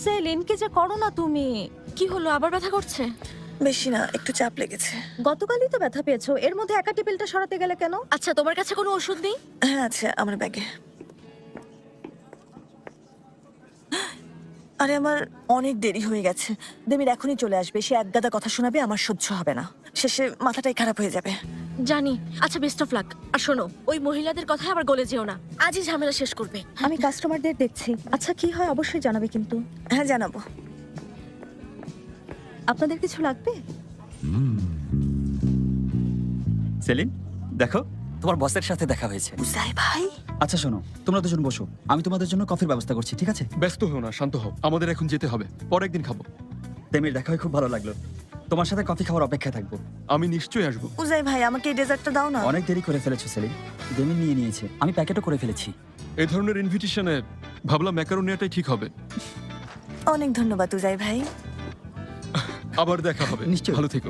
Saline, কি যে করো না তুমি? কি হলো, আবার ব্যথা করছে? বেশি না, একটু চাপ লেগেছে। গতকালই তো ব্যথা পেয়েছো, এর মধ্যে একা টেবিলটা সরাতে গেলে কেন? আচ্ছা, তোমার কাছে কোনো ওষুধ নেই? হ্যাঁ আছে আমার ব্যাগে। আরে আমার অনেক দেরি হয়ে গেছে। দেবীর এখনই চলে আসবে, সে একগাদা কথা শোনাবে, আমার সহ্য হবে না। শেষে মাথাটাই খারাপ হয়ে যাবে। জানি। আচ্ছা, বেস্ট অফ লাক। আর শোনো, ওই মহিলাদের কথায় আবার গলে যেও না, আজই ঝামেলা শেষ করবে। আমি কাস্টমারদের দেখছি। আচ্ছা, কি হয় অবশ্যই জানাবে কিন্তু। হ্যাঁ জানাবো। আপনাদের কিছু লাগবে? সেলিন, দেখো তোমার বসের সাথে দেখা হয়েছে। উজাই ভাই, আচ্ছা শোনো, তোমরা দুজন বসো, আমি তোমাদের জন্য কফির ব্যবস্থা করছি, ঠিক আছে? ব্যস্ত হও না, শান্ত হও। আমাদের এখন যেতে হবে, পরে একদিন খাবো। তেমির দেখা হয়ে খুব ভালো লাগলো, তোমার সাথে কফি খাওয়ার অপেক্ষায় থাকবো। আমি নিশ্চয়ই আসবো। উজাই ভাই আমাকে এই ডেজার্টটা দাও না। অনেক দেরি করে ফেলেছো সেলিন, দেমিন নিয়ে নিয়েছে, আমি প্যাকেটও করে ফেলেছি। এই ধরনের ইনভিটেশনে ভাবলাম ম্যাকারোনিয়াটাই ঠিক হবে। অনেক ধন্যবাদ উজাই ভাই। আবার দেখা হবে। নিশ্চয়ই। ভালো থেকো।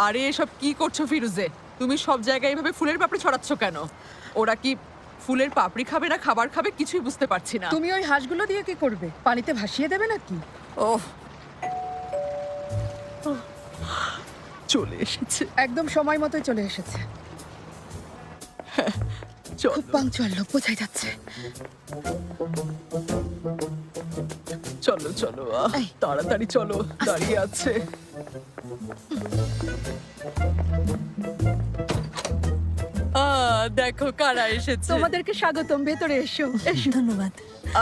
আরে এসব কি করছো ফিরুজে? তুমি সব জায়গায় এভাবে ফুলের পাপড়ি ছড়াচ্ছ কেন? ওরা কি ফুলের পাপড়ি খাবে না খাবার খাবে কিছুই বুঝতে পারছি না। তুমি ওই হাঁসগুলো দিয়ে কি করবে? পানিতে ভাসিয়ে দেবে নাকি? ওহ, চলে এসেছে। একদম সময় মতোই চলে এসেছে। চলো। খুব পাংচুয়াল লোক, বোঝাই যাচ্ছে। চলো চলো, তাড়াতাড়ি চলো, দাঁড়িয়ে আছে। দেখো কারা এসেছে। তোমাদেরকে স্বাগতম, ভেতরে এসো। এসো। ধন্যবাদ।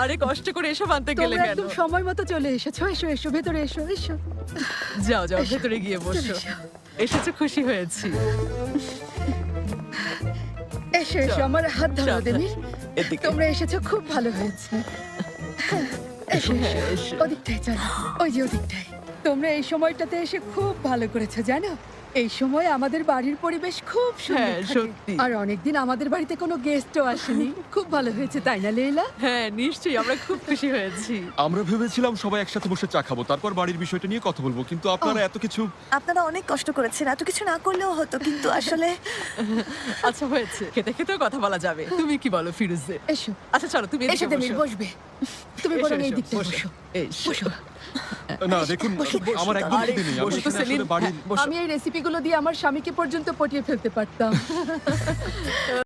আরে কষ্ট করে এসব আনতে গেলে তোমরা কেন? একদম সময় মতো চলে এসেছো। এসো এসো, ভেতরে এসো। এসো যাও যাও, এসো, ভেতরে গিয়ে বসো। চলে এসো। এসেছো, খুশি হয়েছি। এসো এসো, আমার হাত ধরো চল, দেবী। এদিকে। তোমরা এসেছো, খুব ভালো হয়েছে। হ্যাঁ, এসো হ্যাঁ, এসো, এসো। ওদিকটাই চলো, ওই যে ওদিকটায়। তোমরা এই সময়টাতে এসে খুব ভালো করেছো, জানো? এই সময় আমাদের বাড়ির পরিবেশ খুব সুন্দর হ্যাঁ, থাকে। সত্যি। আর অনেকদিন আমাদের বাড়িতে কোনো গেস্টও আসেনি। খুব ভালো হয়েছে, তাই না লেইলা? হ্যাঁ নিশ্চয়ই, আমরা খুব খুশি হয়েছি। আমরা ভেবেছিলাম সবাই একসাথে বসে চা খাবো, তারপর বাড়ির বিষয়টা নিয়ে কথা বলবো, কিন্তু আপনারা এত কিছু। আপনারা অনেক কষ্ট করেছেন, এত কিছু না করলেও হতো, কিন্তু আসলে আচ্ছা হয়েছে, খেতে খেতেও কথা বলা যাবে। তুমি কি বলো ফিরুজে? এসো আচ্ছা চলো, তুমি এসে এদিকে দেবী বসো। বসবে। তুমি এসো, বরং এই এসো, দিকটায় বসো। বসো। এসো। বসো। না দেখুন, আমার একদম আরে, খেতে নেই। বসো আমি তো এখানে সেলিন। আসলে বাড়ির বসো। আমি এই রেসিপিগুলো দিয়ে আমার স্বামীকে পর্যন্ত পটিয়ে ফেলতে পারতাম।